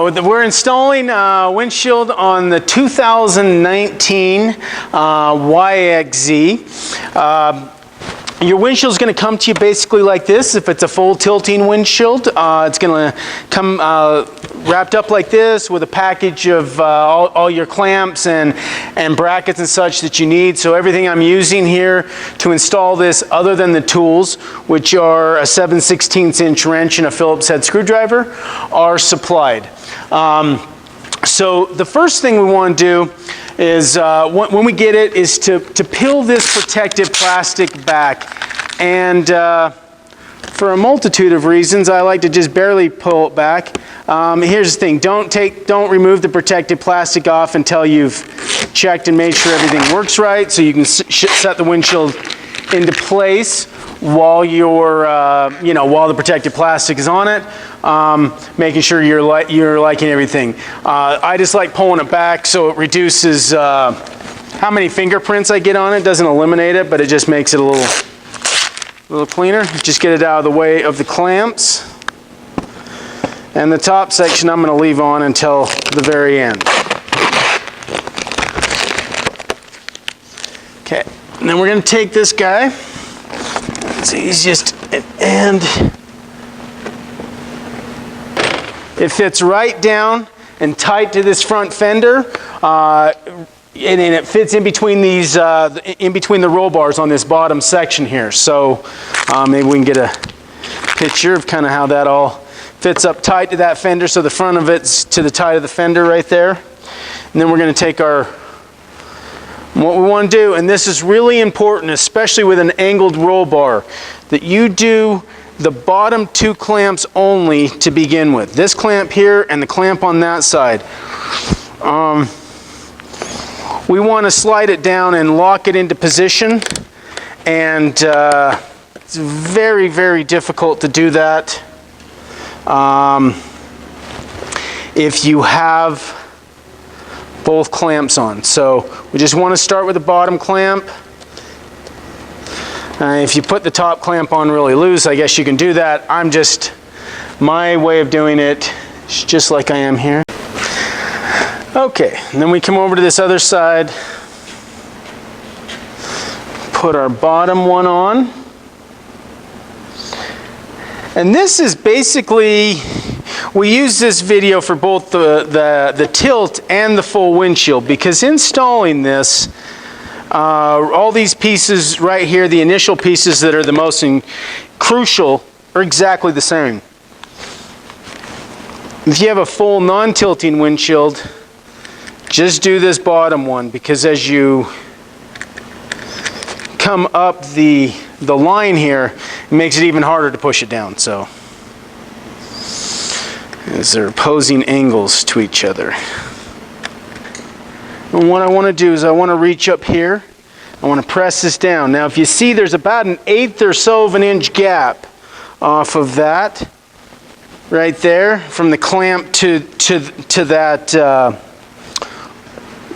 We're installing windshield on the 2019 YXZ. Your windshield is going to come to you basically like this. If it's a full tilting windshield, it's going to come wrapped up like this with a package of all your clamps and brackets and such that you need. So everything I'm using here to install this, other than the tools, which are a 7/16 inch wrench and a Phillips head screwdriver, are supplied. So the first thing we want to do is, when we get it, is to peel this protective plastic back. And for a multitude of reasons, I like to just barely pull it back. Here's the thing, don't remove the protective plastic off until you've checked and made sure everything works right, so you can set the windshield into place while you're, while the protective plastic is on it, making sure you're liking everything. I just like pulling it back so it reduces how many fingerprints I get on it. Doesn't eliminate it, but it just makes it a little cleaner. Just get it out of the way of the clamps. And the top section I'm going to leave on until the very end. Okay, and then we're going to take this guy. It's easiest, and it fits right down and tight to this front fender, and it fits in between these, in between the roll bars on this bottom section here. So maybe we can get a picture of kind of how that all fits up tight to that fender. So the front of it's to the tight of the fender right there. And then we're going to take what we want to do, and this is really important, especially with an angled roll bar, that you do the bottom two clamps only to begin with. This clamp here and the clamp on that side. We want to slide it down and lock it into position, and it's very, very difficult to do that if you have both clamps on. So we just want to start with the bottom clamp. If you put the top clamp on really loose, I guess you can do that. My way of doing it is just like I am here. Okay, and then we come over to this other side, put our bottom one on. And this is basically, we use this video for both the tilt and the full windshield, because installing this, all these pieces right here, the initial pieces that are the most crucial, are exactly the same. If you have a full non-tilting windshield, just do this bottom one, because as you come up the line here, it makes it even harder to push it down. So, as they're opposing angles to each other. And what I want to do is I want to reach up here. I want to press this down. Now if you see, there's about an 1/8 or so of an inch gap off of that right there, from the clamp to that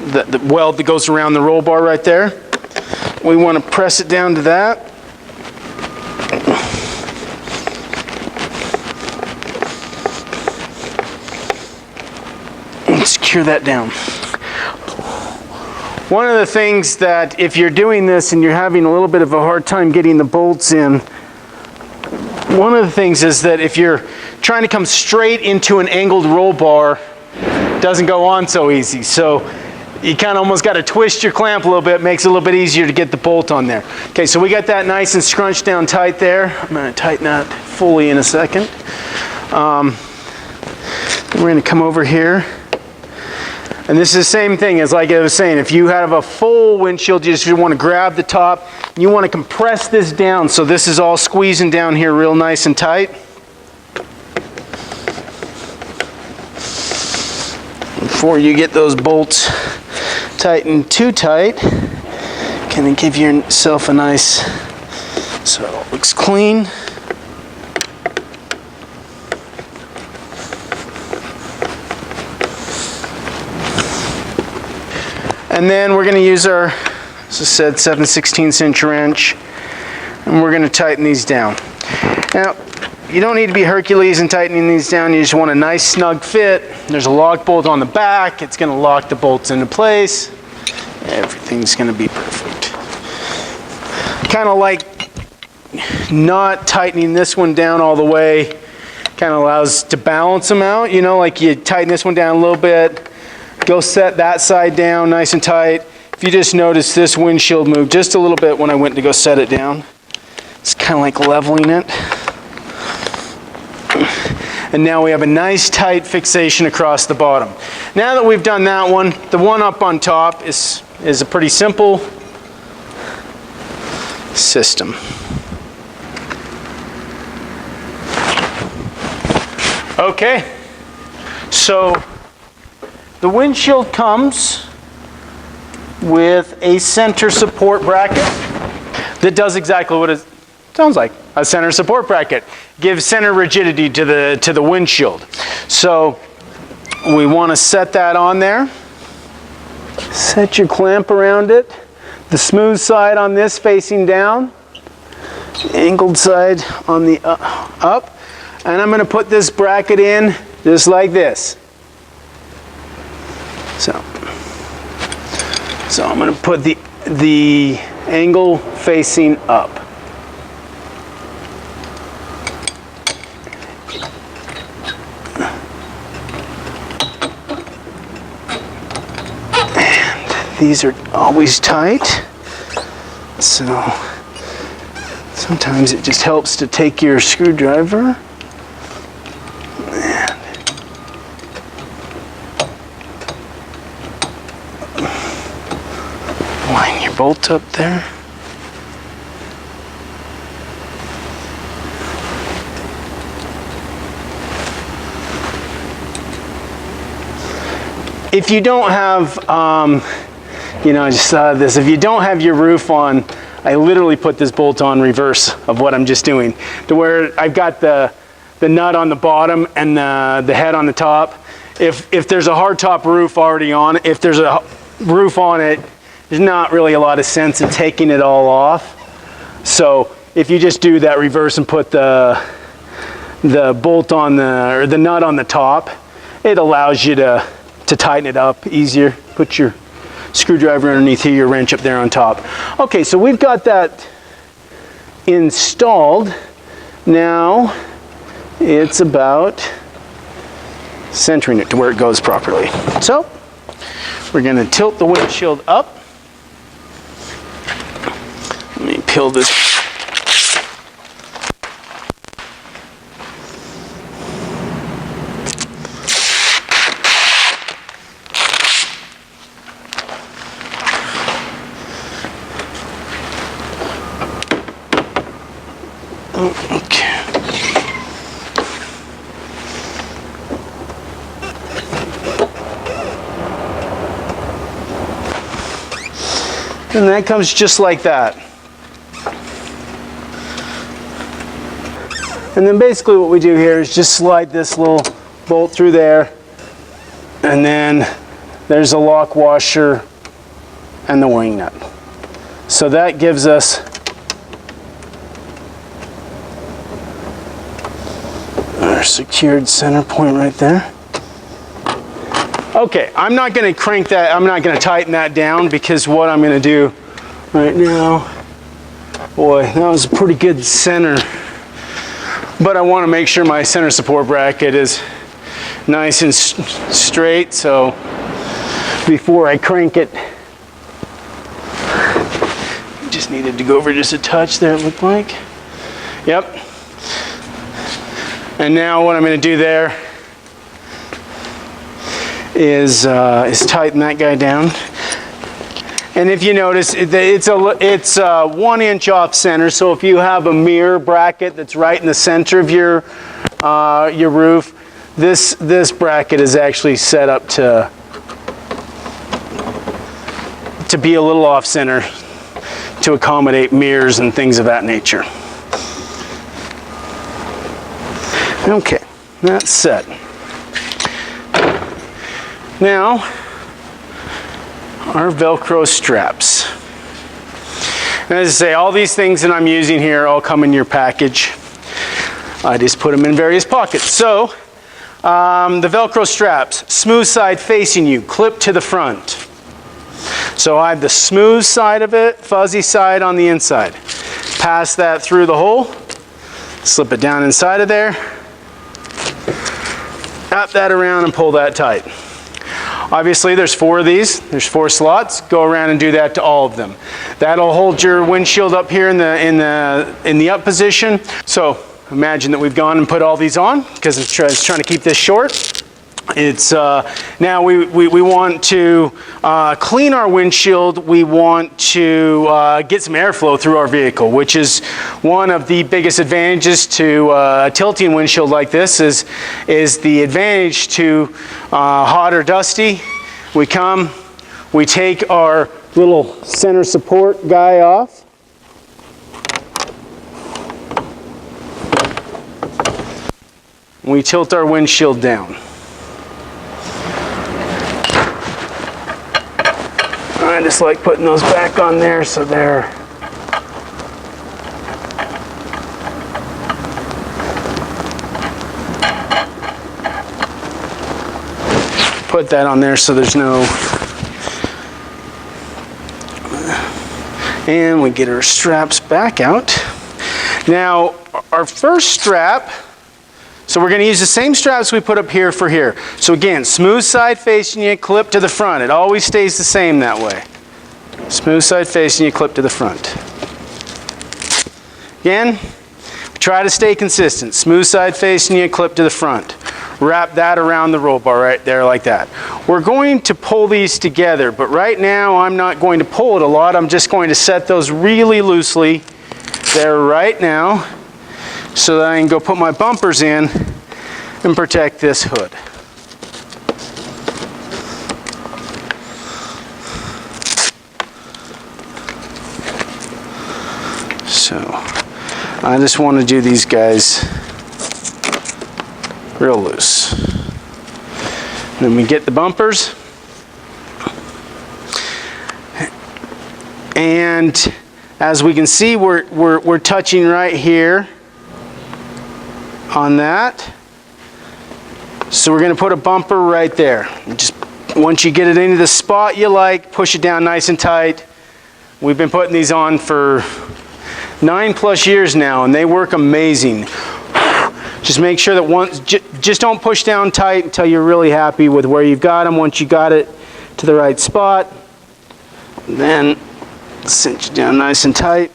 the weld that goes around the roll bar right there. We want to press it down to that. Secure that down. One of the things that, if you're doing this and you're having a little bit of a hard time getting the bolts in, one of the things is that if you're trying to come straight into an angled roll bar, it doesn't go on so easy. So you kind of almost got to twist your clamp a little bit. It makes it a little bit easier to get the bolt on there. Okay, so we got that nice and scrunched down tight there. I'm going to tighten that fully in a second. We're going to come over here. And this is the same thing as like I was saying. If you have a full windshield, you just want to grab the top. You want to compress this down so this is all squeezing down here real nice and tight. Before you get those bolts tightened too tight, kind of give yourself a nice, so it looks clean. And then we're going to use our, as I said, 7/16 inch wrench, and we're going to tighten these down. Now, you don't need to be Hercules in tightening these down. You just want a nice snug fit. There's a lock bolt on the back. It's going to lock the bolts into place. Everything's going to be perfect. Kind of like not tightening this one down all the way. Kind of allows to balance them out. You know, like you tighten this one down a little bit. Go set that side down nice and tight. If you just notice this windshield moved just a little bit when I went to go set it down. It's kind of like leveling it. And now we have a nice tight fixation across the bottom. Now that we've done that one, the one up on top is a pretty simple system. Okay, so the windshield comes with a center support bracket that does exactly what it sounds like, a center support bracket. Gives center rigidity to the windshield. So we want to set that on there. Set your clamp around it. The smooth side on this facing down. The angled side on the up. And I'm going to put this bracket in just like this. So I'm going to put the angle facing up. And these are always tight. So sometimes it just helps to take your screwdriver and line your bolt up there. If you don't have, you know, I just saw this, if you don't have your roof on, I literally put this bolt on reverse of what I'm just doing, to where I've got the nut on the bottom and the head on the top. If there's a hardtop roof already on, if there's a roof on it, there's not really a lot of sense in taking it all off. So if you just do that reverse and put the bolt on or the nut on the top, it allows you to tighten it up easier. Put your screwdriver underneath here, your wrench up there on top. Okay, so we've got that installed. Now it's about centering it to where it goes properly. So we're going to tilt the windshield up. Let me peel this. Okay. And that comes just like that. And then basically what we do here is just slide this little bolt through there, and then there's a lock washer and the wing nut. So that gives us our secured center point right there. Okay, I'm not going to crank that, I'm not going to tighten that down, because what I'm going to do right now, boy, that was a pretty good center. But I want to make sure my center support bracket is nice and straight, so before I crank it, just needed to go over just a touch there, it looked like. Yep. And now what I'm going to do there is tighten that guy down. And if you notice, it's 1 inch off center. So if you have a mirror bracket that's right in the center of your roof, this bracket is actually set up to be a little off center to accommodate mirrors and things of that nature. Okay, that's set. Now, our Velcro straps. And as I say, all these things that I'm using here all come in your package. I just put them in various pockets. So the Velcro straps, smooth side facing you, clip to the front. So I have the smooth side of it, fuzzy side on the inside. Pass that through the hole, slip it down inside of there, wrap that around and pull that tight. Obviously there's 4 of these, there's 4 slots. Go around and do that to all of them. That'll hold your windshield up here in the up position. So imagine that we've gone and put all these on because it's trying to keep this short. It's now we want to clean our windshield. We want to get some airflow through our vehicle, which is one of the biggest advantages to a tilting windshield like this is the advantage to hot or dusty. We come, we take our little center support guy off. We tilt our windshield down. I just like putting those back on there so they're put that on there so there's no, and we get our straps back out. Now our first strap, so we're going to use the same straps we put up here for here. So again, smooth side facing you, clip to the front. It always stays the same that way. Smooth side facing you, clip to the front. Again, try to stay consistent. Smooth side facing you, clip to the front. Wrap that around the roll bar right there like that. We're going to pull these together, but right now I'm not going to pull it a lot. I'm just going to set those really loosely there right now, so that I can go put my bumpers in and protect this hood. So I just want to do these guys real loose. Then we get the bumpers, and as we can see, we're touching right here on that. So we're going to put a bumper right there. Just once you get it into the spot you like, push it down nice and tight. We've been putting these on for 9+ years now, and they work amazing. Just make sure that just don't push down tight until you're really happy with where you've got them. Once you got it to the right spot, then cinch it down nice and tight.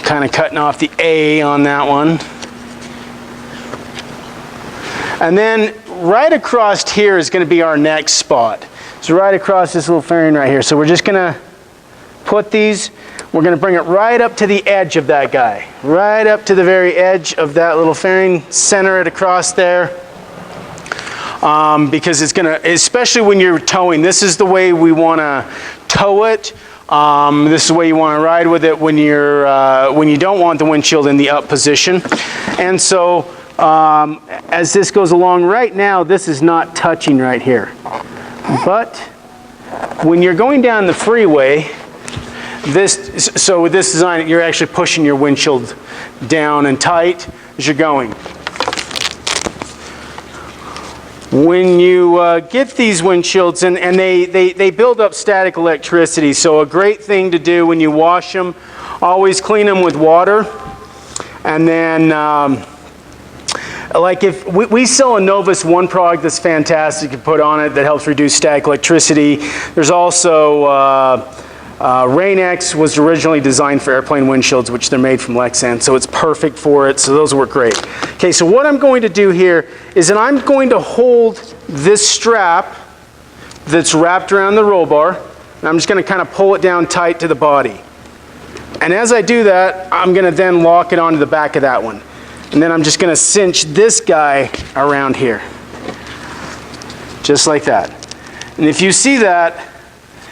Kind of cutting off the A on that one. And then right across here is going to be our next spot. So right across this little fairing right here. So we're just going to put these, we're going to bring it right up to the edge of that guy. Right up to the very edge of that little fairing. Center it across there. Because it's going to, especially when you're towing, this is the way we want to tow it. This is the way you want to ride with it when you don't want the windshield in the up position. And so as this goes along right now, this is not touching right here. But when you're going down the freeway, so with this design, you're actually pushing your windshield down and tight as you're going. When you get these windshields, and they build up static electricity, so a great thing to do when you wash them, always clean them with water. And then like if we sell a Novus One product that's fantastic to put on it that helps reduce static electricity. There's also Rain-X was originally designed for airplane windshields, which they're made from Lexan, so it's perfect for it, so those work great. Okay, so what I'm going to do here is that I'm going to hold this strap that's wrapped around the roll bar, and I'm just going to kind of pull it down tight to the body. And as I do that, I'm going to then lock it onto the back of that one. And then I'm just going to cinch this guy around here. Just like that. And if you see that,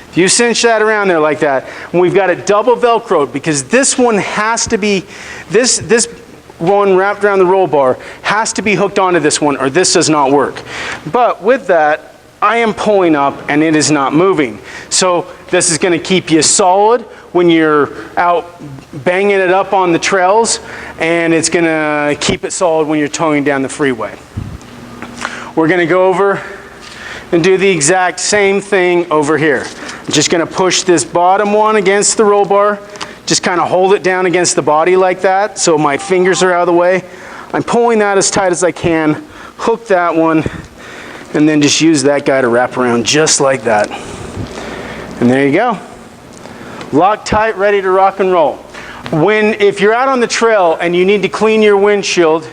if you cinch that around there like that, and we've got it double Velcroed, because this one has to be, this one wrapped around the roll bar has to be hooked onto this one, or this does not work. But with that, I am pulling up and it is not moving. So This is going to keep you solid when you're out banging it up on the trails, and it's going to keep it solid when you're towing down the freeway. We're going to go over and do the exact same thing over here. I'm just going to push this bottom one against the roll bar, just kind of hold it down against the body like that so my fingers are out of the way. I'm pulling that as tight as I can, hook that one, and then just use that guy to wrap around just like that. And there you go. Lock tight, ready to rock and roll. If you're out on the trail and you need to clean your windshield,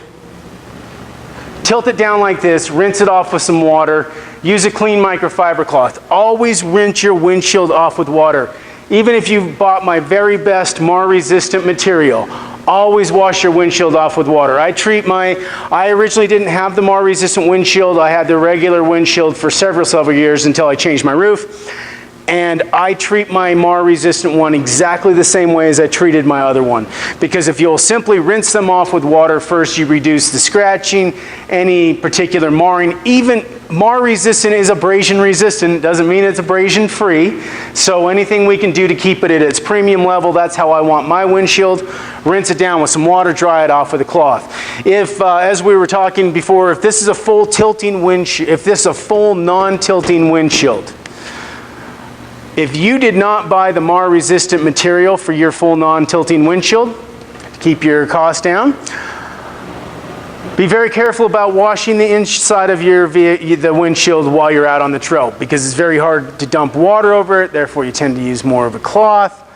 tilt it down like this, rinse it off with some water, use a clean microfiber cloth. Always rinse your windshield off with water. Even if you've bought my very best MAR-resistant material, always wash your windshield off with water. I originally didn't have the MAR-resistant windshield. I had the regular windshield for several years until I changed my roof. And I treat my MAR-resistant one exactly the same way as I treated my other one. Because if you'll simply rinse them off with water first, you reduce the scratching, any particular marring. Even MAR-resistant is abrasion resistant. Doesn't mean it's abrasion free. So anything we can do to keep it at its premium level, that's how I want my windshield. Rinse it down with some water, dry it off with a cloth. If, as we were talking before, if this is a full tilting windshield, if this is a full non-tilting windshield, if you did not buy the MAR-resistant material for your full non-tilting windshield, to keep your costs down, be very careful about washing the inside of the windshield while you're out on the trail, because it's very hard to dump water over it, therefore you tend to use more of a cloth.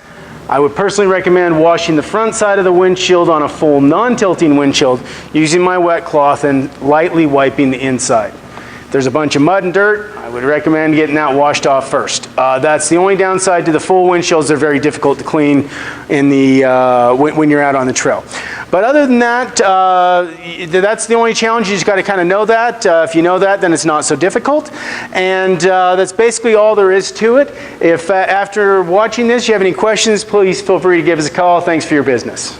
I would personally recommend washing the front side of the windshield on a full non-tilting windshield using my wet cloth and lightly wiping the inside. If there's a bunch of mud and dirt, I would recommend getting that washed off first. That's the only downside to the full windshields. They're very difficult to clean in when you're out on the trail. But other than that, that's the only challenge. You just got to kind of know that. If you know that, then it's not so difficult. And that's basically all there is to it. If after watching this you have any questions, please feel free to give us a call. Thanks for your business.